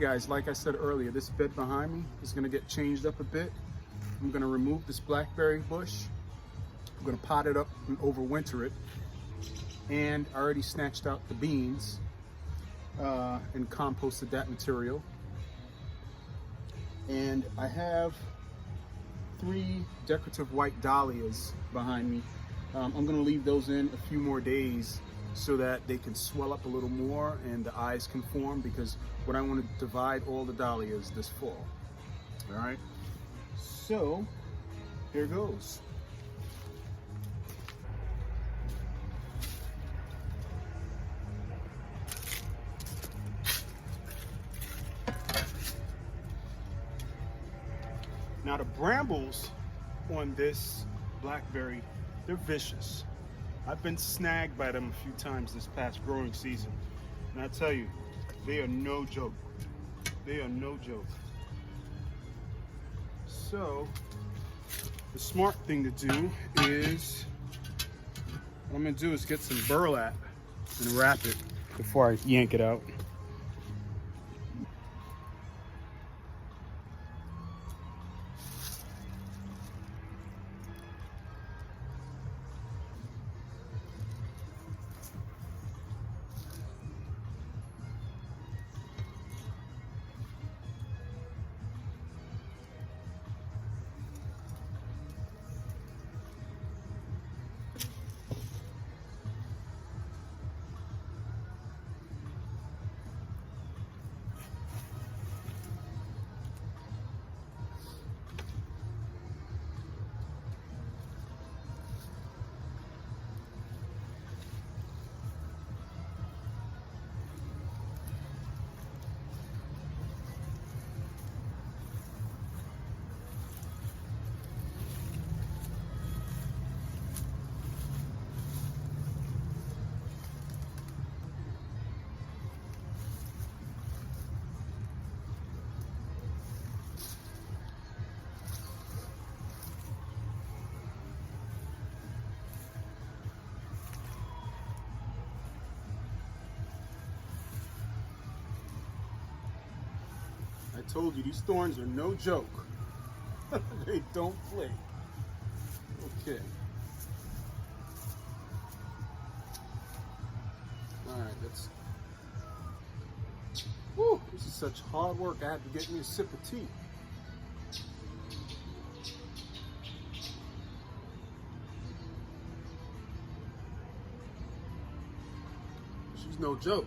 guys, like I said earlier, this bed behind me is going to get changed up a bit. I'm going to remove this blackberry bush. I'm going to pot it up and overwinter it. And I already snatched out the beans and composted that material. And I have 3 decorative white dahlias behind me. I'm going to leave those in a few more days so that they can swell up a little more and the eyes can form, because what I want to divide all the dahlias this fall. All right, so here goes. Now the brambles on this blackberry, they're vicious. I've been snagged by them a few times this past growing season. And I tell you, they are no joke. They are no joke. So, the smart thing to do is, what I'm gonna do is get some burlap and wrap it before I yank it out. I told you, these thorns are no joke. They don't play. Okay. All right, let's. Woo, this is such hard work. I had to get me a sip of tea. She's no joke.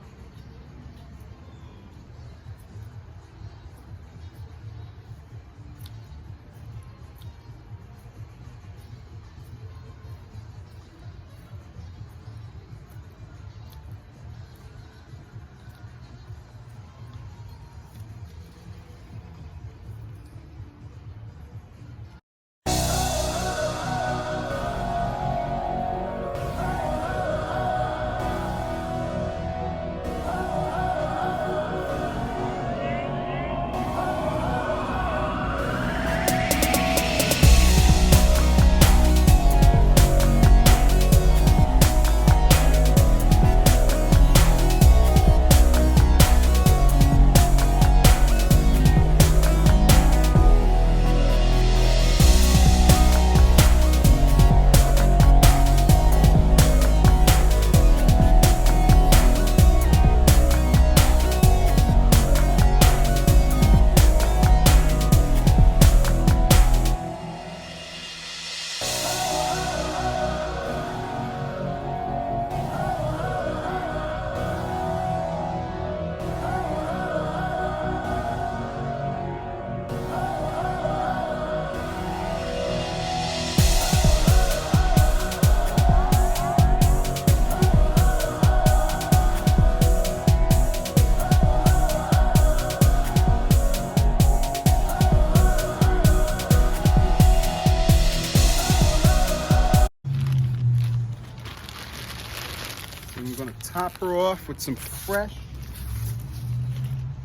And I'm going to top her off with some fresh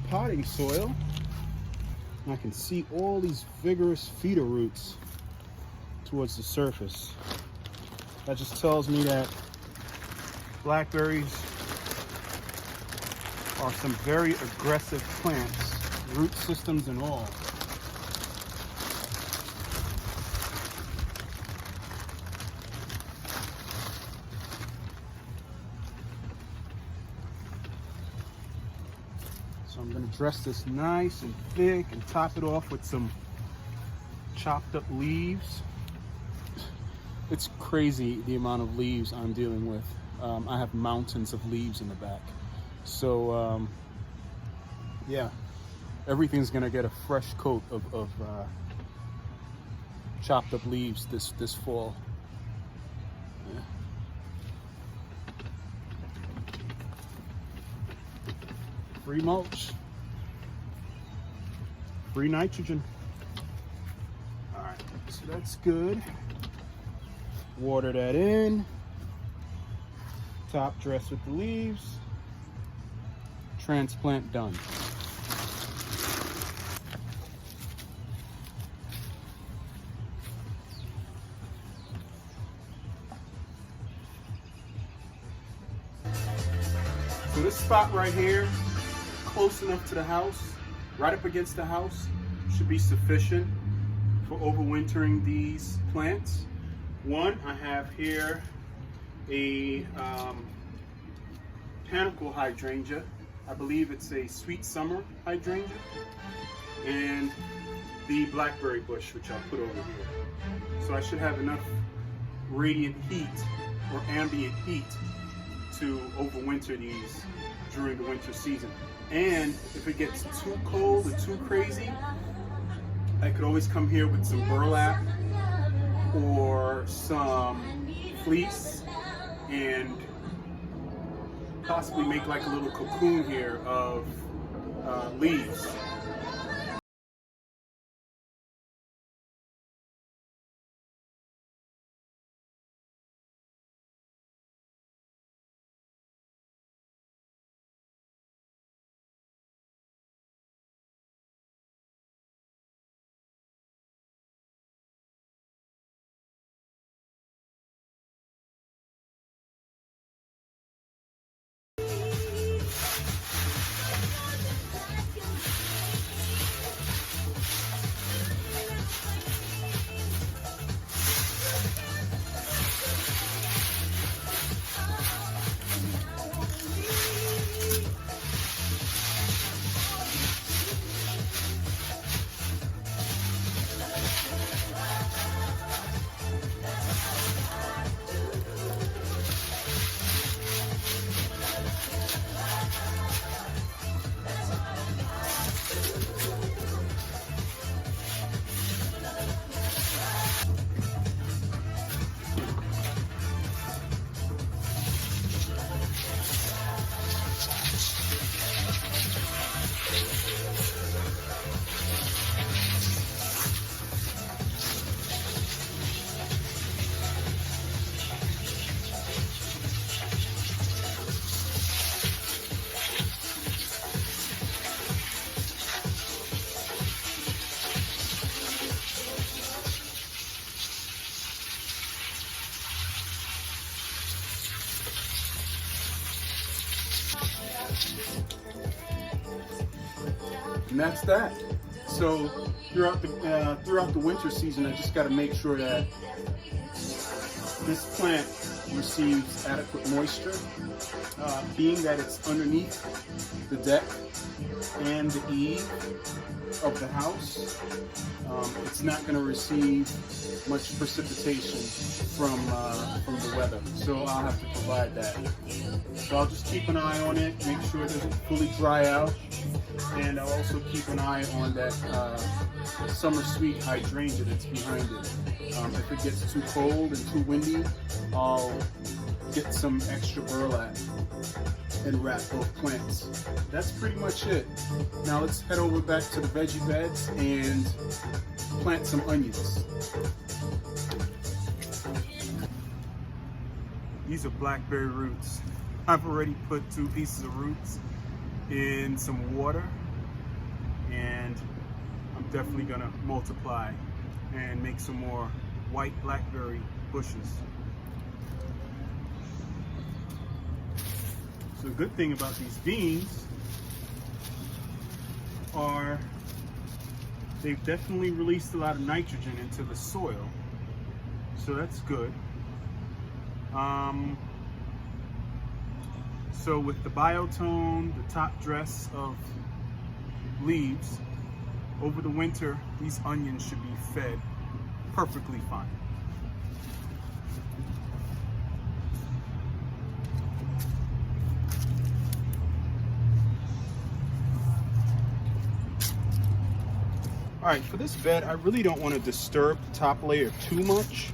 potting soil. And I can see all these vigorous feeder roots towards the surface. That just tells me that blackberries are some very aggressive plants. root systems and all. So I'm going to dress this nice and thick and top it off with some chopped up leaves. It's crazy the amount of leaves I'm dealing with. I have mountains of leaves in the back. So yeah, everything's gonna get a fresh coat of chopped up leaves this fall. Yeah. Free mulch, free nitrogen. All right, so that's good. Water that in. Top dress with the leaves. Transplant done. So this spot right here, close enough to the house, right up against the house, should be sufficient for overwintering these plants. One, I have here a panicle hydrangea. I believe it's a sweet summer hydrangea. And the blackberry bush, which I'll put over here. So I should have enough radiant heat or ambient heat to overwinter these during the winter season. And if it gets too cold or too crazy, I could always come here with some burlap or some fleece and possibly make like a little cocoon here of leaves. And that's that. So throughout the winter season, I just got to make sure that this plant receives adequate moisture, being that it's underneath the deck and the eave of the house. It's not going to receive much precipitation from the weather, so I'll have to provide that. So I'll just keep an eye on it, make sure it doesn't fully dry out, and I'll also keep an eye on that summer sweet hydrangea that's behind it. If it gets too cold and too windy, I'll get some extra burlap and wrap both plants. That's pretty much it. Now let's head over back to the veggie beds and plant some onions. These are blackberry roots. I've already put 2 pieces of roots in some water, and I'm definitely gonna multiply and make some more white blackberry bushes. So the good thing about these beans they've definitely released a lot of nitrogen into the soil, so that's good. So with the biotone, the top dress of leaves, over the winter, these onions should be fed perfectly fine. All right, for this bed, I really don't want to disturb the top layer too much.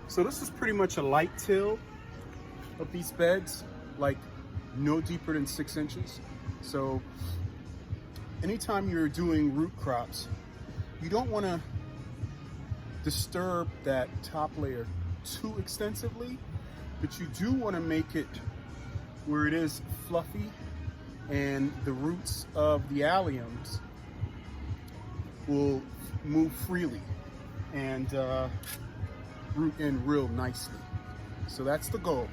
So this is pretty much a light till of these beds, like no deeper than 6 inches. So anytime you're doing root crops, you don't want to disturb that top layer too extensively, but you do want to make it where it is fluffy and the roots of the alliums will move freely and root in real nicely. So that's the goal.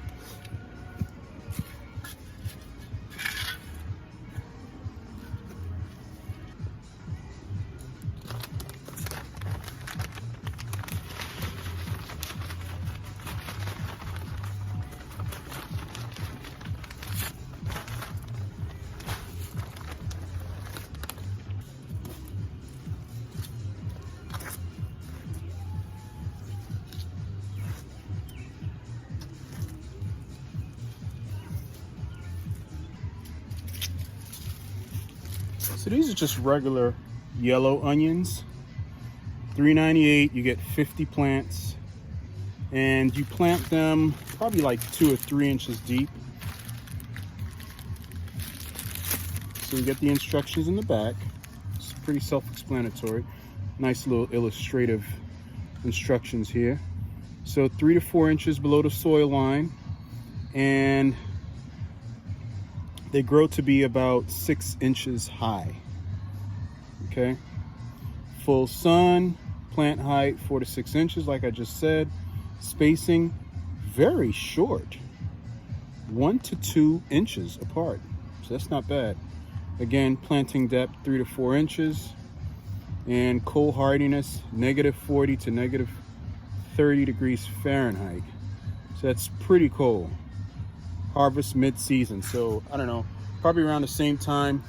So these are just regular yellow onions. $3.98, you get 50 plants, and you plant them probably like 2 or 3 inches deep. So you get the instructions in the back. It's pretty self-explanatory. Nice little illustrative instructions here. So 3 to 4 inches below the soil line, and they grow to be about 6 inches high. Okay, full sun, plant height 4 to 6 inches, like I just said. Spacing very short, 1 to 2 inches apart. So that's not bad. Again, planting depth 3 to 4 inches, and cold hardiness -40 to -30 degrees Fahrenheit. So that's pretty cold. Harvest mid-season, so I don't know, probably around the same time.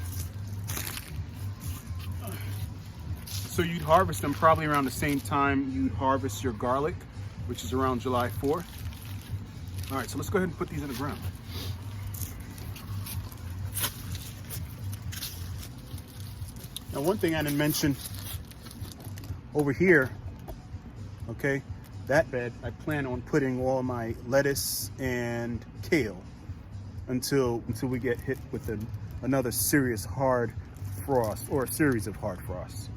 So you'd harvest them probably around the same time you'd harvest your garlic, which is around July 4th. All right, so let's go ahead and put these in the ground. Now, one thing I didn't mention Over here, okay, that bed, I plan on putting all my lettuce and kale until we get hit with another serious hard frost, or a series of hard frosts.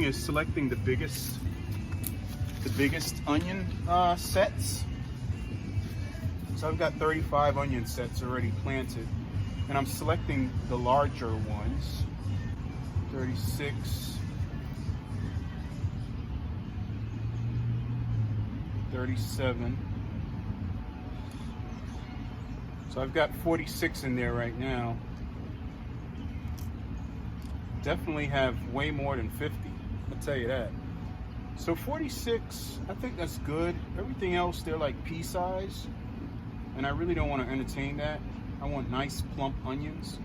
Selecting the biggest onion sets. So I've got 35 onion sets already planted, and I'm selecting the larger ones. 36, 37. So I've got 46 in there right now. Definitely have way more than 50. I'll tell you that. So 46, I think that's good. Everything else, they're like pea size, and I really don't want to entertain that. I want nice plump onions.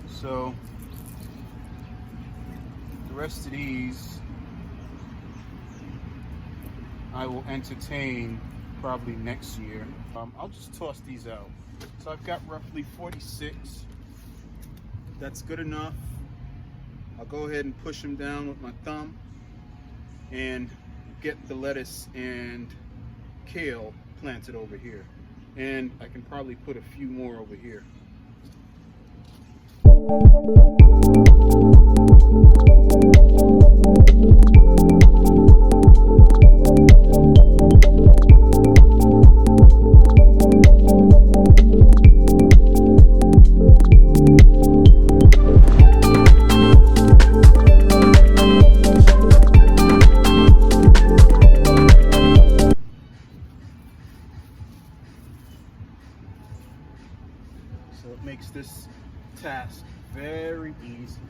So the rest of these I will entertain probably next year. I'll just toss these out. So I've got roughly 46. That's good enough. I'll go ahead and push them down with my thumb and get the lettuce and kale planted over here. And I can probably put a few more over here. So it makes this task very easy.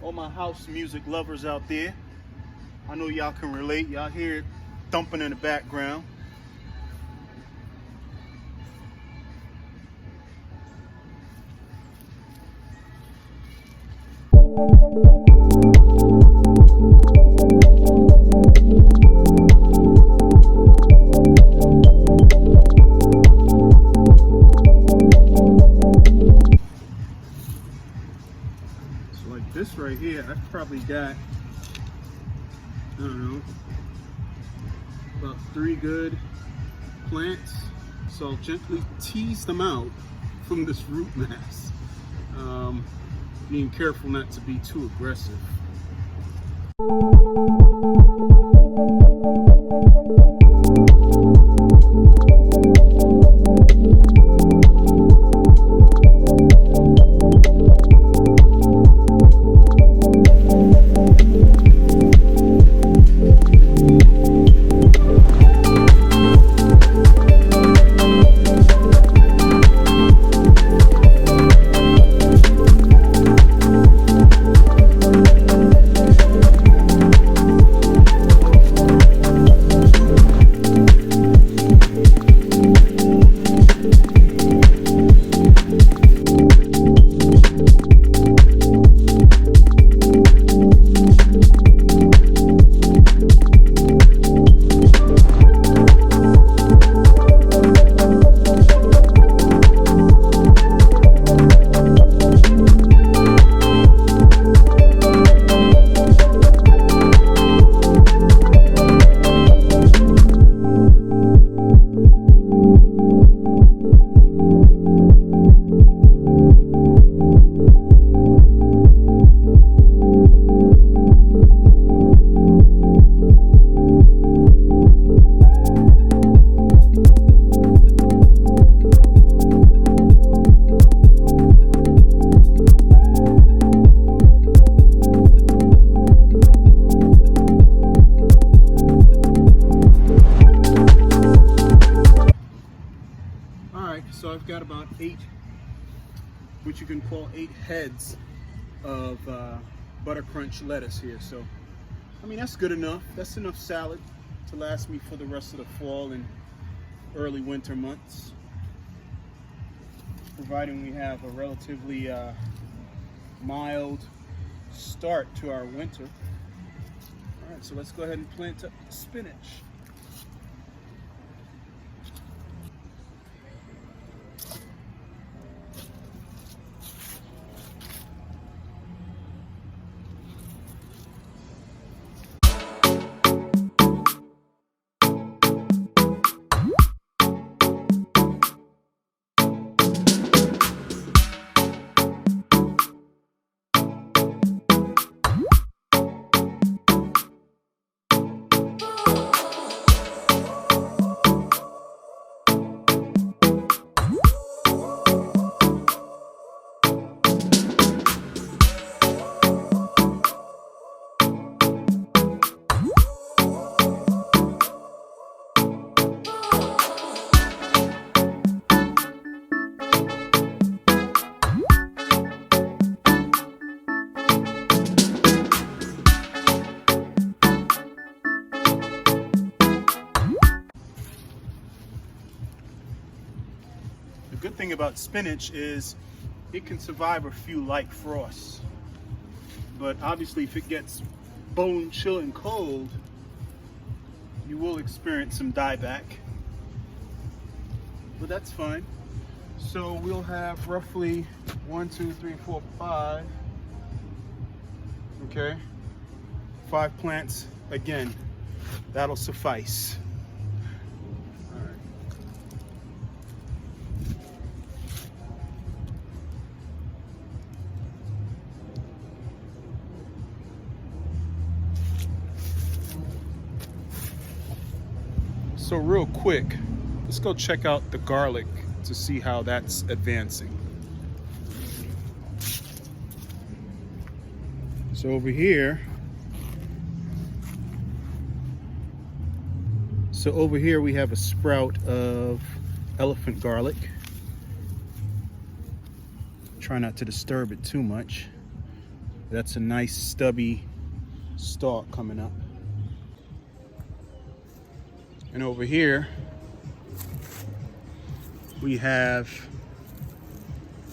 All my house music lovers out there, I know y'all can relate. Y'all hear it thumping in the background. This right here, I've probably got, I don't know, about 3 good plants. So I'll gently tease them out from this root mass, being careful not to be too aggressive. So I've got about 8, what you can call 8 heads of butter crunch lettuce here. So, I mean, that's good enough. That's enough salad to last me for the rest of the fall and early winter months, providing we have a relatively mild start to our winter. All right, so let's go ahead and plant up the spinach. The good thing about spinach is it can survive a few light frosts, but obviously if it gets bone chilling cold, you will experience some dieback, but that's fine. So we'll have roughly 1, 2, 3, 4, 5, okay, 5 plants. Again, that'll suffice. So real quick, let's go check out the garlic to see how that's advancing. So over here, we have a sprout of elephant garlic. Try not to disturb it too much. That's a nice stubby stalk coming up. And over here, we have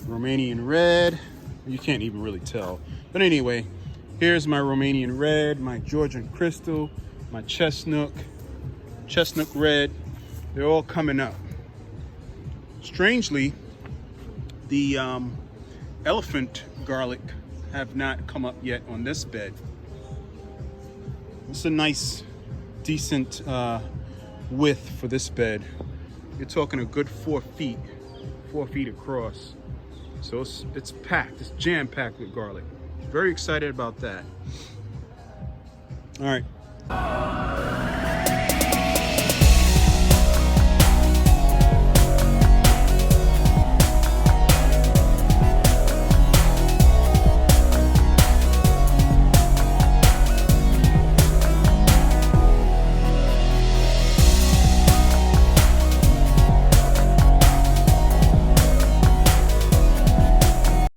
Romanian red. You can't even really tell. But anyway, here's my Romanian red, my Georgian crystal, my chestnut red. They're all coming up. Strangely, the elephant garlic have not come up yet on this bed. It's a nice, decent width for this bed. You're talking a good 4 feet across. So it's packed, it's jam-packed with garlic. Very excited about that. All right.